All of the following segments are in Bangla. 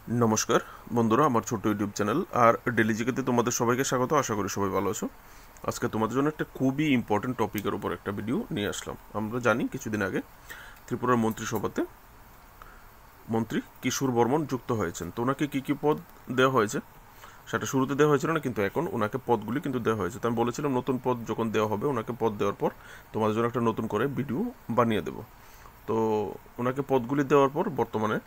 নমস্কার বন্ধুরা, আমার ছোট্ট ইউটিউব চ্যানেল আর ডেলি জিকেতে তোমাদের সবাইকে স্বাগত। আশা করি সবাই ভালো আছো। আজকে তোমাদের জন্য একটা খুবই ইম্পর্টেন্ট টপিকের উপর একটা ভিডিও নিয়ে আসলাম। আমরা জানি কিছুদিন আগে ত্রিপুরার মন্ত্রিসভাতে মন্ত্রী কিশোর বর্মন যুক্ত হয়েছেন। তো ওনাকে কী কী পদ দেওয়া হয়েছে সেটা শুরুতে দেওয়া হয়েছিল না, কিন্তু এখন ওনাকে পদগুলি কিন্তু দেওয়া হয়েছে। তো আমি বলেছিলাম নতুন পদ যখন দেওয়া হবে ওনাকে পদ দেওয়ার পর তোমাদের জন্য একটা নতুন করে ভিডিও বানিয়ে দেবো। তো ওনাকে পদগুলি দেওয়ার পর বর্তমানে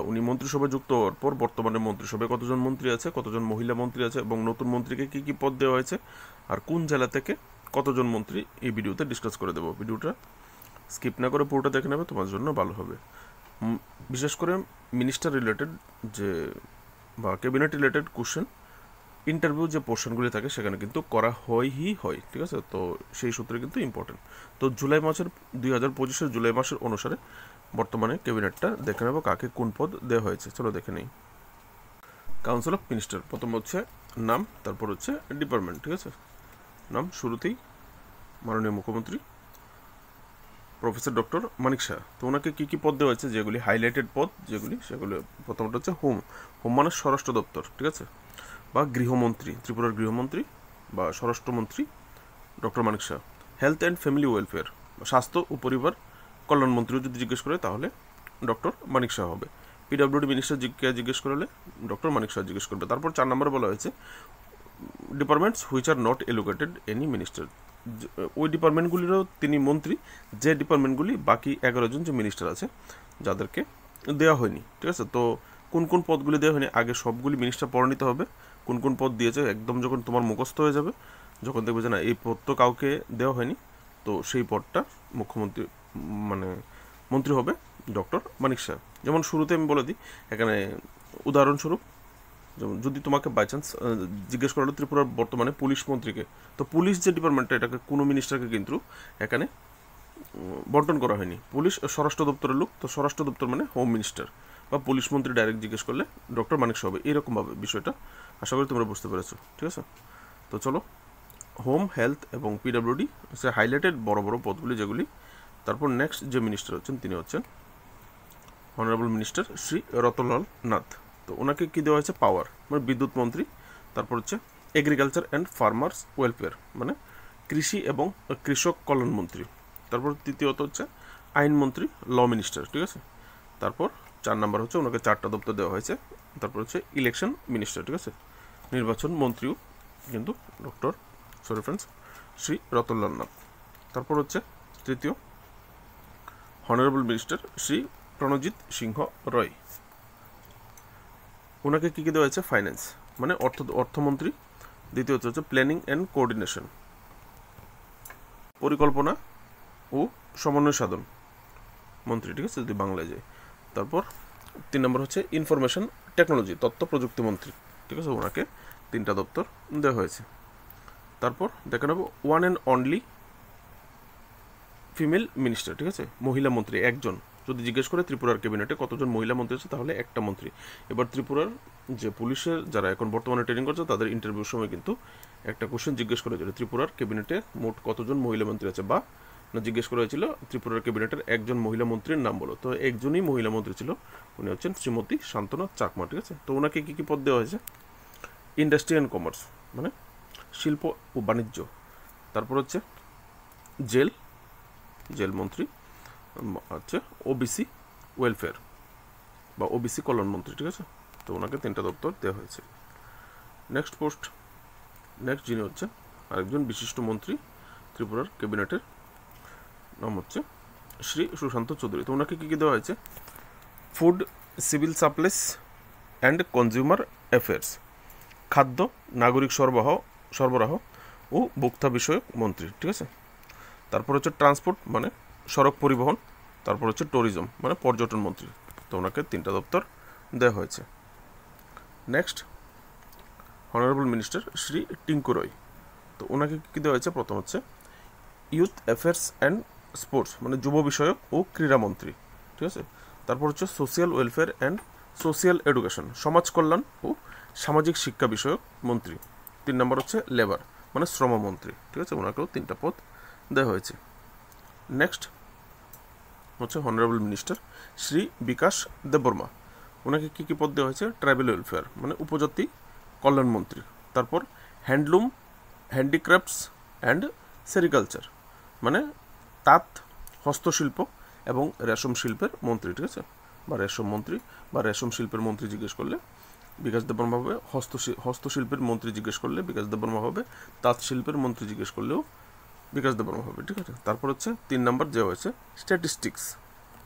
উনি মন্ত্রিসভায় যুক্ত হওয়ার পর বর্তমানে মন্ত্রিসভায় কতজন মন্ত্রী আছে, কতজন মহিলা মন্ত্রী আছে এবং নতুন মন্ত্রীকে কী কী পদ দেওয়া হয়েছে আর কোন জেলা থেকে কতজন মন্ত্রী, এই ভিডিওতে ডিসকাস করে দেবো। ভিডিওটা স্কিপ না করে পুরোটা দেখে নেবে, তোমার জন্য ভালো হবে। বিশেষ করে মিনিস্টার রিলেটেড যে ক্যাবিনেট রিলেটেড কোশ্চেন ইন্টারভিউ যে পোর্শনগুলি থাকে সেখানে কিন্তু করা হয়, ঠিক আছে। তো সেই সূত্রে কিন্তু ইম্পর্টেন্ট। তো জুলাই মাসের 2025-এর জুলাই মাসের অনুসারে বর্তমানে ক্যাবিনেটটা দেখে নেব কাকে কোন পদ দেওয়া হয়েছে। চলো দেখে নেই। কাউন্সিল অফ মিনিস্টার, প্রথম হচ্ছে নাম, তারপর হচ্ছে ডিপার্টমেন্ট, ঠিক আছে। নাম শুরুতেই মাননীয় মুখ্যমন্ত্রী প্রফেসর ডক্টর মানিক শাহ। তো ওনাকে কী কী পদ দেওয়া হয়েছে, যেগুলি হাইলাইটেড পদ সেগুলো প্রথমটা হচ্ছে হোম মানে স্বরাষ্ট্র দপ্তর, ঠিক আছে, বা গৃহমন্ত্রী, ত্রিপুরার গৃহমন্ত্রী বা স্বরাষ্ট্রমন্ত্রী doctor Manik Shah. Health and family welfare, স্বাস্থ্য ও পরিবার কল্যাণমন্ত্রীও যদি জিজ্ঞেস করে তাহলে ডক্টর মানিক শাহ হবে। পিডব্লিউডি মিনিস্টার জিজ্ঞেস করলে ডক্টর মানিক শাহ জিজ্ঞেস করবে। তারপর 4 নম্বরে বলা হয়েছে departments which are not allocated any minister, ওই ডিপার্টমেন্টগুলিরও তিনি মন্ত্রী যে ডিপার্টমেন্টগুলি বাকি 11 জন যে মিনিস্টার আছে যাদেরকে দেওয়া হয়নি, ঠিক আছে। তো কোন কোন পদগুলি দেওয়া হয়নি আগে সবগুলি মিনিস্টার পড়ে নিতে হবে। কোন কোন পদ দিয়েছে একদম যখন তোমার মুখস্থ হয়ে যাবে, যখন দেখবে যে না এই পদ তো কাউকে দেওয়া হয়নি, তো সেই পদটা মুখ্যমন্ত্রী মানে মন্ত্রী হবে ডক্টর মানিক শাহ। যেমন শুরুতে আমি বলে দিই এখানে উদাহরণস্বরূপ, যেমন যদি তোমাকে বাই চান্স জিজ্ঞেস করা হলো ত্রিপুরার বর্তমানে পুলিশ মন্ত্রীকে, তো পুলিশ যে ডিপার্টমেন্টটা এটাকে কোনো মিনিস্টারকে কিন্তু এখানে বন্টন করা হয়নি। পুলিশ স্বরাষ্ট্র দপ্তরের লোক, তো স্বরাষ্ট্র দপ্তর মানে হোম মিনিস্টার বা পুলিশ মন্ত্রী ডাইরেক্ট জিজ্ঞেস করলে ডক্টর মানিক শাহ হবে। এইরকমভাবে বিষয়টা আশা করি তোমরা বুঝতে পেরেছো, ঠিক আছে। তো চলো, হোম, হেলথ এবং পিডব্লিউডি হচ্ছে হাইলাইটেড বড় বড় পদগুলি যেগুলি। তারপর নেক্সট যে মিনিস্টার হচ্ছেন তিনি হচ্ছেন অনারেবল মিনিস্টার শ্রী রতনলাল নাথ। তো ওনাকে কী দেওয়া হয়েছে, পাওয়ার মানে বিদ্যুৎ মন্ত্রী। তারপর হচ্ছে এগ্রিকালচার অ্যান্ড ফার্মার্স ওয়েলফেয়ার মানে কৃষি এবং কৃষক কল্যাণ মন্ত্রী। তারপর তৃতীয়ত হচ্ছে আইনমন্ত্রী, ল মিনিস্টার, ঠিক আছে। তারপর 4 নম্বর হচ্ছে ওনাকে 4টা দপ্তর দেওয়া হয়েছে। তারপর হচ্ছে ইলেকশন মিনিস্টার, ঠিক আছে, নির্বাচন মন্ত্রীও কিন্তু শ্রী রতনলাল নাথ। তারপর হচ্ছে তৃতীয় অনারেবল মিনিস্টার শ্রী প্রণজিৎ সিংহ রয়। ওনাকে কী কী দেওয়া হয়েছে, ফাইন্যান্স মানে অর্থমন্ত্রী। দ্বিতীয়ত হচ্ছে প্ল্যানিং অ্যান্ড কোঅর্ডিনেশন, পরিকল্পনা ও সমন্বয় সাধন মন্ত্রী, ঠিক আছে যদি বাংলায় যায়। তারপর 3 নম্বর হচ্ছে ইনফরমেশন টেকনোলজি, তথ্য প্রযুক্তি মন্ত্রী, ঠিক আছে, ওনাকে 3টা দপ্তর দেওয়া হয়েছে। তারপর দেখে নেব one and only female minister, ঠিক আছে, মহিলা মন্ত্রী একজন। যদি জিজ্ঞেস করে ত্রিপুরার ক্যাবিনেটে কতজন মহিলা মন্ত্রী আছে তাহলে একটা মন্ত্রী। এবার ত্রিপুরার যে পুলিশের যারা এখন বর্তমানে ট্রেনিং করছে তাদের ইন্টারভিউর সময় কিন্তু একটা কোশ্চেন জিজ্ঞেস করা হয়েছিল ত্রিপুরার ক্যাবিনেটে মোট কতজন মহিলা মন্ত্রী আছে, বা জিজ্ঞেস করা হয়েছিল ত্রিপুরার ক্যাবিনেটের একজন মহিলা মন্ত্রীর নাম বলো। তো একজনই মহিলা মন্ত্রী ছিল, উনি হচ্ছেন শ্রীমতী শান্তনা চাকমা, ঠিক আছে। তো ওনাকে কী কী পদ দেওয়া হয়েছে, ইন্ডাস্ট্রি অ্যান্ড কমার্স মানে শিল্প ও বাণিজ্য। তারপর হচ্ছে জেল মন্ত্রী হচ্ছে ওবিসি ওয়েলফেয়ার বা ওবিসি কল্যাণ মন্ত্রী, ঠিক আছে। তো ওনাকে 3টা দপ্তর দেওয়া হয়েছে। নেক্সট যিনি হচ্ছেন আরেকজন বিশিষ্ট মন্ত্রী ত্রিপুরার ক্যাবিনেটের, নাম হচ্ছে শ্রী সুশান্ত চৌধুরী। তো ওনাকে কী কী দেওয়া হয়েছে, food, civil supplies and consumer affairs, খাদ্য, নাগরিক সরবরাহ ও ভোক্তা বিষয়ক মন্ত্রী, ঠিক আছে। তারপর হচ্ছে ট্রান্সপোর্ট মানে সড়ক পরিবহন। তারপর হচ্ছে ট্যুরিজম মানে পর্যটন মন্ত্রী। তো ওনাকে 3টা দপ্তর দেওয়া হয়েছে। Next honourable minister Shri Tinku Roy. তো ওনাকে কী দেওয়া হয়েছে, প্রথম হচ্ছে ইউথ অ্যাফেয়ার্স অ্যান্ড স্পোর্টস মানে যুব বিষয়ক ও ক্রীড়া মন্ত্রী, ঠিক আছে। তারপর হচ্ছে social welfare and social education সমাজ কল্যাণ ও সামাজিক শিক্ষা বিষয়ক মন্ত্রী। 3 নম্বর হচ্ছে লেবার মানে শ্রম মন্ত্রী, ঠিক আছে, ওনাকেও 3টা পদ দেওয়া হয়েছে। নেক্সট হচ্ছে অনারেবল মিনিস্টার শ্রী বিকাশ দেববর্মা। ওনাকে কী কী পদ দেওয়া হয়েছে? ট্রাইবাল ওয়েলফেয়ার মানে উপজাতি কল্যাণ মন্ত্রী। তারপর হ্যান্ডলুম, হ্যান্ডিক্রাফটস অ্যান্ড সেরিকালচার মানে তাঁত, হস্তশিল্প এবং রেশম শিল্পের মন্ত্রী, ঠিক আছে, বা রেশম মন্ত্রী বা রেশম শিল্পের মন্ত্রী জিজ্ঞেস করলে বিকাশ দেববর্মা হবে, হস্তশিল্পের মন্ত্রী জিজ্ঞেস করলে বিকাশ দেববর্মা হবে, তাঁত শিল্পের মন্ত্রী জিজ্ঞেস করলেও বিকাশ দেববর্মা হবে, ঠিক আছে। তারপর হচ্ছে 3 নম্বর যে হয়েছে স্ট্যাটিস্টিক্স,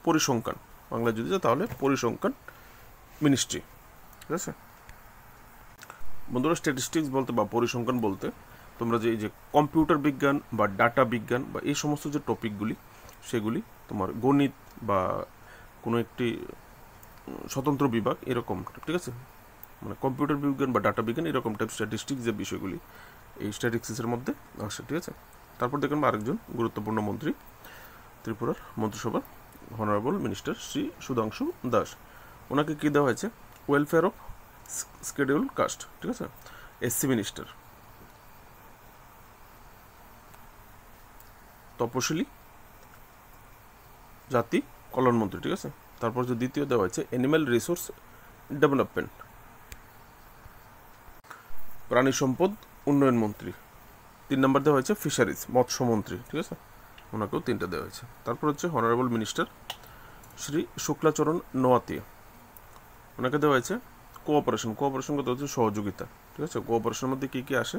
পরিসংখ্যান, বাংলায় যদি যায় তাহলে পরিসংখ্যান মিনিস্ট্রি, ঠিক আছে। বন্ধুরা, স্ট্যাটিস্টিক্স বলতে বা পরিসংখ্যান বলতে তোমরা যে এই যে কম্পিউটার বিজ্ঞান বা ডাটা বিজ্ঞান বা এই সমস্ত যে টপিকগুলি সেগুলি তোমার গণিত বা কোনো একটি স্বতন্ত্র বিভাগ এরকম, ঠিক আছে, মানে কম্পিউটার বিজ্ঞান বা ডাটা বিজ্ঞান এরকম টাইপ স্ট্যাটিস্টিক্স যে বিষয়গুলি এই স্ট্যাটিস্টিক্সের মধ্যে আসে, ঠিক আছে। তারপর দেখুন আরেকজন গুরুত্বপূর্ণ মন্ত্রী ত্রিপুরার মন্ত্রিসভার হনারেবল মিনিস্টার শ্রী সুধাংশু দাস। ওনাকে কী দেওয়া হয়েছে? ওয়েলফেয়ার অফ শিডিউল কাস্ট, ঠিক আছে, এসসি মিনিস্টার, তপশিলি জাতি কল্যাণ মন্ত্রী, ঠিক আছে। তারপর যে দ্বিতীয় দেওয়া হয়েছে অ্যানিম্যাল রিসোর্স ডেভেলপমেন্ট, প্রাণী সম্পদ উন্নয়ন মন্ত্রী। 3 নম্বর দেওয়া হয়েছে ফিশারিজ, মৎস্যমন্ত্রী, ঠিক আছে, ওনাকেও 3টা দেওয়া হয়েছে। তারপর হচ্ছে হনারেবল মিনিস্টার শ্রী শুক্লাচরণ নোয়াতিয়া, ওনাকে দেওয়া হয়েছে কোঅপারেশন করতে হচ্ছে সহযোগিতা, ঠিক আছে। কোঅপারেশনের মধ্যে কী কী আসে?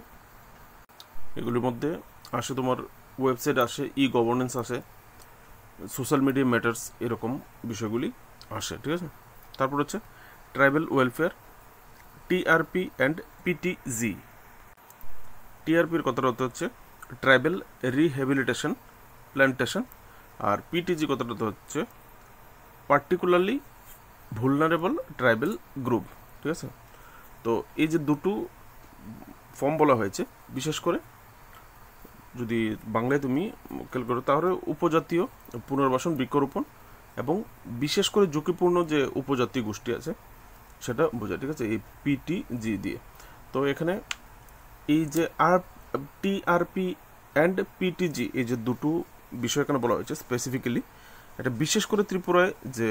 এগুলির মধ্যে আসে তোমার ওয়েবসাইট আসে, ই গভর্নেন্স আসে, সোশ্যাল মিডিয়া ম্যাটার্স, এরকম বিষয়গুলি আসে, ঠিক আছে। তারপর হচ্ছে tribal welfare, TRP and PTG. টিআরপির কথাটা হচ্ছে ট্রাইবাল রিহ্যাবিলিটেশন প্ল্যান্টেশন, আর পিটিজি কথাটা হচ্ছে পার্টিকুলারলি ভুলনারেবল ট্রাইবাল গ্রুপ, ঠিক আছে। তো এই যে দুটো ফর্ম বলা হয়েছে, বিশেষ করে যদি বাংলায় তুমি খেয়াল করো তাহলে উপজাতীয় পুনর্বাসন, বৃক্ষরোপণ এবং বিশেষ করে ঝুঁকিপূর্ণ যে উপজাতি গোষ্ঠী আছে সেটা বোঝায়, ঠিক আছে, এই পিটিজি দিয়ে। তো এখানে এই যে টিআরপি অ্যান্ড পিটিজি এই যে দুটো বিষয় এখানে বলা হয়েছে স্পেসিফিক্যালি, এটা বিশেষ করে ত্রিপুরায় যে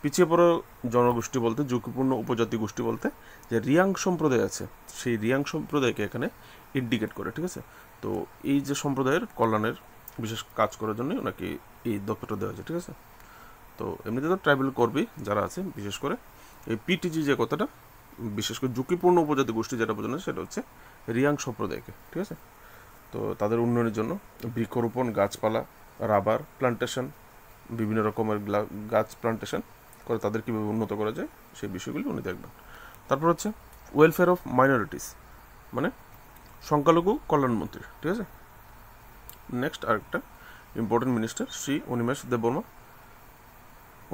পিছিয়ে পড়া জনগোষ্ঠী বলতে, ঝুঁকিপূর্ণ উপজাতি গোষ্ঠী বলতে যে রিয়াং সম্প্রদায় আছে, সেই রিয়াং সম্প্রদায়কে এখানে ইন্ডিকেট করে, ঠিক আছে। তো এই যে সম্প্রদায়ের কল্যাণের বিশেষ কাজ করার জন্য ওনাকে এই দপ্তরটা দেওয়া হয়েছে, ঠিক আছে। তো এমনিতে তো ট্রাইবাল কর্মী যারা আছে, বিশেষ করে এই পিটিজি যে কথাটা বিশেষ করে ঝুঁকিপূর্ণ উপজাতি গোষ্ঠী যেটা বোঝানো সেটা হচ্ছে রিয়াং সম্প্রদায়কে, ঠিক আছে। তো তাদের উন্নয়নের জন্য বৃক্ষরোপণ, গাছপালা, রাবার প্লান্টেশন, বিভিন্ন রকমের গাছ প্লান্টেশন করে তাদের কীভাবে উন্নত করা যায় সেই বিষয়গুলি উনি দেখবেন। তারপর হচ্ছে ওয়েলফেয়ার অফ মাইনরিটিস মানে সংখ্যালঘু কল্যাণ মন্ত্রী, ঠিক আছে। নেক্সট আরেকটা ইম্পর্টেন্ট মিনিস্টার শ্রী অনিমেষ দেববর্মা,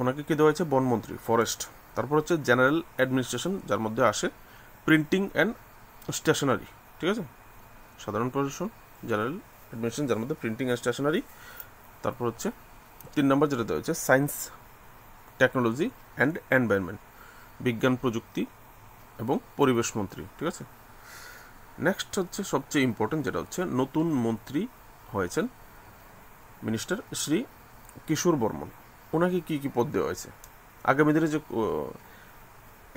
ওনাকে কী দেওয়া হয়েছে? বনমন্ত্রী, ফরেস্ট। তারপর হচ্ছে জেনারেল অ্যাডমিনিস্ট্রেশন, যার মধ্যে আসে প্রিন্টিং অ্যান্ড স্টেশনারি, ঠিক আছে, সাধারণ প্রশাসন, জেনারেল অ্যাডমিনিস্ট্রেশন যার মধ্যে প্রিন্টিং অ্যান্ড স্টেশনারি। তারপর হচ্ছে 3 নম্বর যেটা দেওয়া হয়েছে সায়েন্স, টেকনোলজি অ্যান্ড এনভায়রনমেন্ট, বিজ্ঞান প্রযুক্তি এবং পরিবেশ মন্ত্রী, ঠিক আছে। নেক্সট হচ্ছে সবচেয়ে ইম্পর্টেন্ট যেটা হচ্ছে নতুন মন্ত্রী হয়েছেন মিনিস্টার শ্রী কিশোর বর্মন, ওনাকে কী কী পদ দেওয়া হয়েছে? আগামী দিনে যে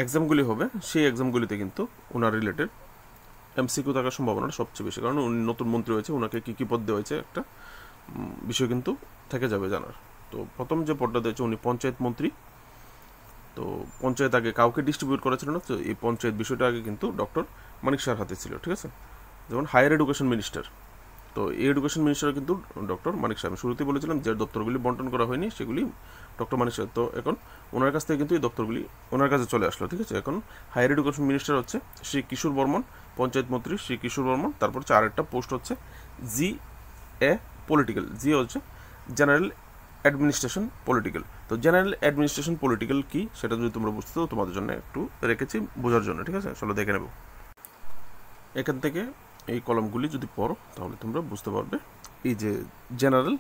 এক্সামগুলি হবে সেই এক্সামগুলিতে কিন্তু ওনার রিলেটেড এমসিকিউ থাকার সম্ভাবনাটা সবচেয়ে বেশি, কারণ উনি নতুন মন্ত্রী হয়েছে, ওনাকে কী কী পদ দেওয়া হয়েছে একটা বিষয় কিন্তু থেকে যাবে জানার। তো প্রথম যে পদটা দিয়েছে উনি পঞ্চায়েত মন্ত্রী। তো পঞ্চায়েত আগে কাউকে ডিস্ট্রিবিউট করা ছিল না, তো এই পঞ্চায়েত বিষয়টা আগে কিন্তু ডক্টর মানিক শাহর হাতে ছিল, ঠিক আছে। যেমন হায়ার এডুকেশন মিনিস্টার, তো এই এডুকেশন মিনিস্টার কিন্তু ডক্টর মানিক শাহ। আমি শুরুতেই বলেছিলাম যে দপ্তরগুলি বন্টন করা হয়নি সেগুলি ডক্টর মানিক শাহ, তো এখন ওনার কাছ থেকে কিন্তু এই দপ্তরগুলি ওনার কাছে চলে আসলো, ঠিক আছে। এখন হায়ার এডুকেশন মিনিস্টার হচ্ছে শ্রী কিশোর বর্মন, পঞ্চায়েত মন্ত্রী শ্রী কিশোর বর্মন। তারপর হচ্ছে আরেকটা পোস্ট হচ্ছে জি এ পলিটিক্যাল, জি হচ্ছে জেনারেল অ্যাডমিনিস্ট্রেশন পলিটিক্যাল। তো জেনারেল অ্যাডমিনিস্ট্রেশন পলিটিক্যাল কি সেটা যদি তোমরা বুঝতে চাও তোমাদের জন্য একটু রেখেছি বোঝার জন্য, ঠিক আছে, চলো দেখে নেব। এখান থেকে এই কলমগুলি যদি পড়ো তাহলে তোমরা বুঝতে পারবে এই যে জেনারেল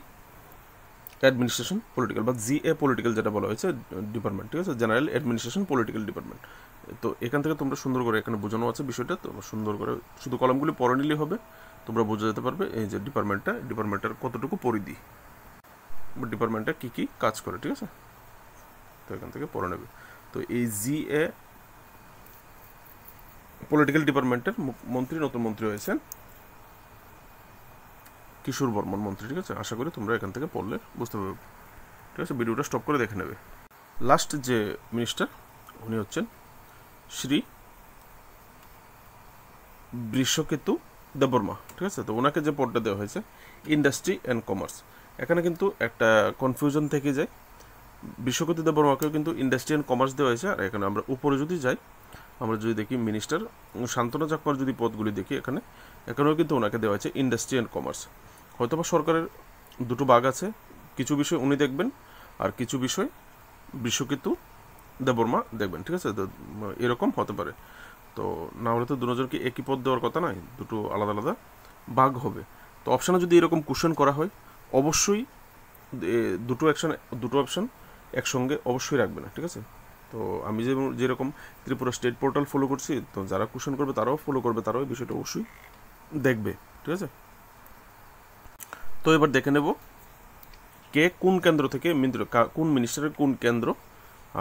অ্যাডমিনিস্ট্রেশন পলিটিক্যাল বা জিএ পলিটিক্যাল যেটা বলা হয়েছে ডিপার্টমেন্ট, ঠিক আছে, জেনারেল অ্যাডমিনিস্ট্রেশন পলিটিক্যাল ডিপার্টমেন্ট। তো এখান থেকে তোমরা সুন্দর করে এখানে বোঝানো আছে বিষয়টা, তোমরা সুন্দর করে শুধু কলমগুলি পড়ে নিলেই হবে, তোমরা বোঝা যেতে পারবে এই যে ডিপার্টমেন্টটার কতটুকু পরিধি, ডিপার্টমেন্টটা কী কী কাজ করে, ঠিক আছে। তো এখান থেকে পড়ে নেবে। তো এই জিএ পলিটিক্যাল ডিপার্টমেন্টের মন্ত্রী, নতুন মন্ত্রী হয়েছেন কিশোর বর্মন মন্ত্রী। ঠিক আছে, আশা করি তোমরা এখান থেকে পড়লে বুঝতে পারবে। ঠিক আছে, ভিডিওটা স্টপ করে দেখে নেবে। লাস্ট যে মিনিস্টার উনি হচ্ছেন শ্রী বৃষকেতু দেববর্মা। ঠিক আছে, তো ওনাকে যে পদটা দেওয়া হয়েছে ইন্ডাস্ট্রি অ্যান্ড কমার্স, এখানে কিন্তু একটা কনফিউশন থেকে যায়। বৃষকেতু দেববর্মাকেও কিন্তু ইন্ডাস্ট্রি অ্যান্ড কমার্স দেওয়া হয়েছে। আর এখানে আমরা উপরে যদি যাই, আমরা যদি দেখি মিনিস্টার শান্তনা চাকমার যদি পদগুলি দেখি, এখানেও কিন্তু ওনাকে দেওয়া হয়েছে ইন্ডাস্ট্রি অ্যান্ড কমার্স। হয়তোবা সরকারের দুটো ভাগ আছে, কিছু বিষয় উনি দেখবেন আর কিছু বিষয় বৃষকেতু দেববর্মা দেখবেন। ঠিক আছে, তো এরকম হতে পারে। তো না হলে তো দুজনকে একই পদ দেওয়ার কথা নয়, দুটো আলাদা আলাদা ভাগ হবে। তো অপশানে যদি এরকম কোশ্চেন করা হয়, অবশ্যই দুটো অপশান একসঙ্গে অবশ্যই রাখবে না। ঠিক আছে, তো আমি যেরকম ত্রিপুরা স্টেট পোর্টাল ফলো করছি, তো যারা কোশ্চেন করবে তারাও ফলো করবে, তারাও এই বিষয়টা অবশ্যই দেখবে। ঠিক আছে, তো এবার দেখে নেব কে কোন কেন্দ্র থেকে কোন মিনিস্টারের কোন কেন্দ্র,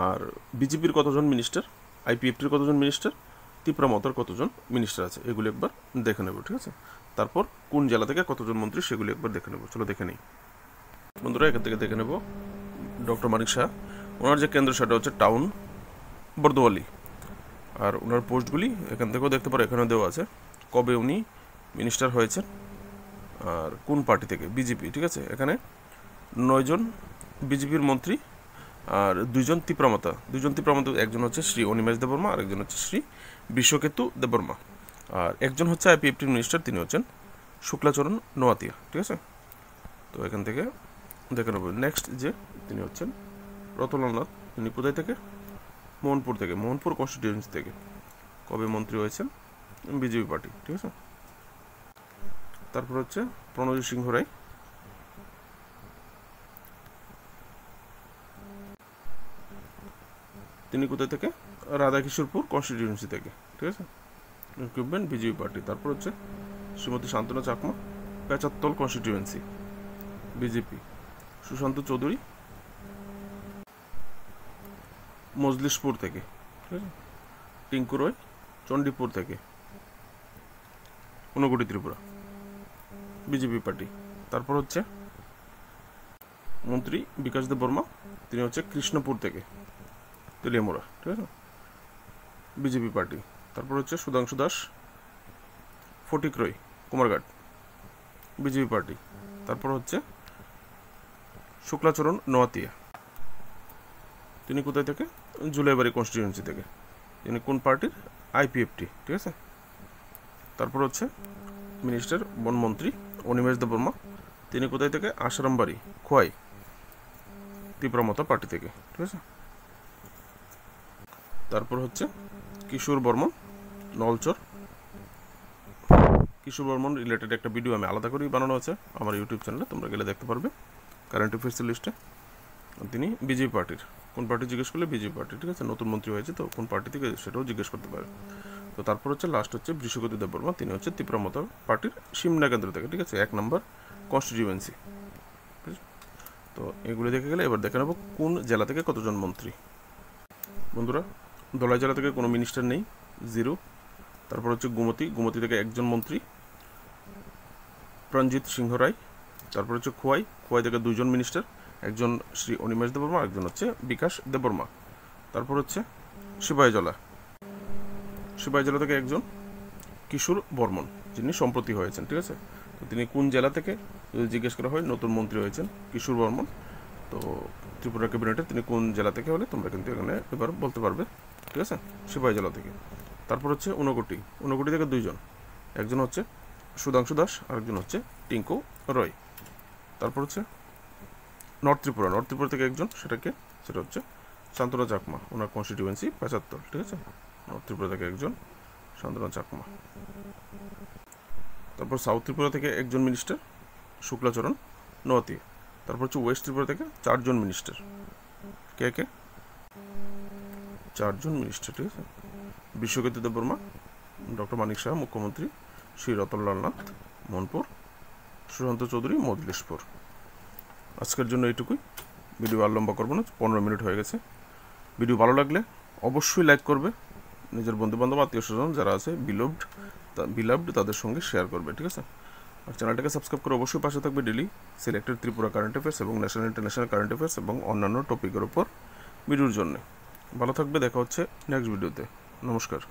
আর বিজেপির কতজন মিনিস্টার, আইপিএফটির কতজন মিনিস্টার, ত্রিপুরা মতর কতজন মিনিস্টার আছে, এগুলো একবার দেখে নেব। ঠিক আছে, তারপর কোন জেলা থেকে কতজন মন্ত্রী সেগুলি একবার দেখে নেব। চলো দেখে নিই বন্ধুরা, এখান থেকে দেখে নেব ডক্টর মানিক শাহ, ওনার যে কেন্দ্র সেটা হচ্ছে টাউন বর্দোয়ালি। আর ওনার পোস্টগুলি এখান থেকেও দেখতে পারো, এখানেও দেওয়া আছে কবে উনি মিনিস্টার হয়েছেন আর কোন পার্টি থেকে, বিজেপি। ঠিক আছে, এখানে 9 জন বিজেপির মন্ত্রী আর 2 জন ত্রিপুরামতা, একজন হচ্ছে শ্রী অনিমেষ দেববর্মা আর একজন হচ্ছে শ্রী বৃষকেতু দেববর্মা, আর একজন হচ্ছে আইপিএফটির মিনিস্টার, তিনি হচ্ছেন শুক্লাচরণ নোয়াতিয়া। ঠিক আছে, তো এখান থেকে দেখে নেব। নেক্সট যে তিনি হচ্ছেন রতনলাল নাথ, তিনি কোথায় থেকে, মোহনপুর থেকে, মোহনপুর কনস্টিটিউয়েন্সি থেকে। কবে মন্ত্রী হয়েছেন, বিজেপি পার্টি। ঠিক আছে, তারপর হচ্ছে প্রণজিৎ সিংহ রায়, তিনি কোথায় থেকে, রাধাকিশোরপুর কনস্টিটিউয়েন্সি থেকে। ঠিক আছে, ইকুইপমেন্ট বিজেপি পার্টি। তারপর হচ্ছে শ্রীমতী শান্তনা চাকমা, পেচাত্তল কনস্টিটিউয়েন্সি বিজেপি। সুশান্ত চৌধুরী মজলিশপুর থেকে। ঠিক আছে, টিঙ্কু রয় চণ্ডীপুর থেকে, ঊনকোটি ত্রিপুরা, বিজেপি পার্টি। তারপর হচ্ছে মন্ত্রী বিকাশ দেব বর্মা, তিনি হচ্ছে কৃষ্ণপুর থেকে, তেলিয়ামোড়া। ঠিক আছে, বিজেপি পার্টি। তারপর হচ্ছে সুধাংশু দাস ফটিক রয়, কুমারঘাট, বিজেপি পার্টি। তারপর হচ্ছে শুক্লাচরণ নোয়াতিয়া, তিনি কোথায় থেকে, জুলাইবাড়ি কনস্টিটিউয়েন্সি থেকে, তিনি কোন পার্টির, আইপিএফটি। ঠিক আছে, তারপর হচ্ছে মিনিস্টার বনমন্ত্রী অনিমেষ দেববর্মা, তিনি কোথায় থেকে, আসারামবাড়ি, খোয়াই, ত্রিপুরা মতা পার্টি থেকে। ঠিক আছে, তারপর হচ্ছে কিশোর বর্মন নলচর, কিশোর বর্মন রিলেটেড একটা ভিডিও আমি আলাদা করেই বানানো আছে আমার ইউটিউব চ্যানেলে, তোমরা গেলে দেখতে পারবে কারেন্ট অ্যাফেয়ার্স লিস্টে। তিনি বিজেপি পার্টির, কোন পার্টি জিজ্ঞেস করলে বিজেপি পার্টি। ঠিক আছে, নতুন মন্ত্রী হয়েছে তো কোন পার্টি থেকে সেটাও জিজ্ঞেস করতে পারে। তো তারপর হচ্ছে লাস্ট হচ্ছে বৃষকেতু দেববর্মা, তিনি হচ্ছে ত্রিপুরা মতা পার্টির সিমনা কেন্দ্র থেকে। ঠিক আছে, 1 নম্বর কনস্টিটিউয়েন্সি। তো এগুলো দেখে গেলে এবার দেখে নেব কোন জেলা থেকে কতজন মন্ত্রী। বন্ধুরা, ধলাই জেলা থেকে কোনো মিনিস্টার নেই, 0। তারপর হচ্ছে গুমতি থেকে একজন মন্ত্রী প্রণজিৎ সিংহ রায়। তারপর হচ্ছে খোয়াই থেকে 2 জন মিনিস্টার, একজন শ্রী অনিমেষ দেববর্মা, একজন হচ্ছে বিকাশ দেববর্মা। তারপর হচ্ছে সিপাহীজলা থেকে একজন কিশোর বর্মন, যিনি সম্প্রতি হয়েছেন। ঠিক আছে, তো তিনি কোন জেলা থেকে যদি জিজ্ঞেস করা হয়, নতুন মন্ত্রী হয়েছেন কিশোর বর্মন, তো ত্রিপুরা ক্যাবিনেটে তিনি কোন জেলা থেকে হলে তোমরা কিন্তু এখানে এবার বলতে পারবে। ঠিক আছে, সিপাহীজলা থেকে। তারপর হচ্ছে ঊনকোটি থেকে 2 জন, একজন হচ্ছে সুধাংশু দাস আর একজন হচ্ছে টিঙ্কু রয়। তারপর হচ্ছে নর্থ ত্রিপুরা থেকে একজন, সেটা হচ্ছে শান্তনা চাকমা, ওনার কনস্টিটিউয়েন্সি 75। ঠিক আছে, নর্থ ত্রিপুরা থেকে একজন শান্তনা চাকমা। তারপর সাউথ ত্রিপুরা থেকে একজন মিনিস্টার শুক্লাচরণ নোয়াতিয়া। তারপর হচ্ছে ওয়েস্ট ত্রিপুরা থেকে 4 জন মিনিস্টার, কে 4 জন মিনিস্টার। ঠিক আছে, বৃষকেতু দেববর্মা, ডক্টর মানিক শাহ মুখ্যমন্ত্রী, শ্রী রতনলাল নাথ মোহনপুর, সুশান্ত চৌধুরী মজলিশপুর। আজকের জন্য এইটুকুই, ভিডিও আর লম্বা করবো না, 15 মিনিট হয়ে গেছে। ভিডিও ভালো লাগলে অবশ্যই লাইক করবে, নিজের বন্ধুবান্ধব আত্মীয় স্বজন যারা আছে বিলাভড তাদের সঙ্গে শেয়ার করবে, ঠিক আছে। আর চ্যানেলটাকে সাবস্ক্রাইব করে অবশ্যই পাশে থাকবে daily selected Tripura current affairs এবং ন্যাশনাল ইন্টারন্যাশনাল কারেন্ট অ্যাফেয়ার্স এবং অন্যান্য টপিকের ওপর ভিডিওর জন্য। ভালো থাকবে, দেখা হচ্ছে নেক্সট ভিডিওতে। নমস্কার।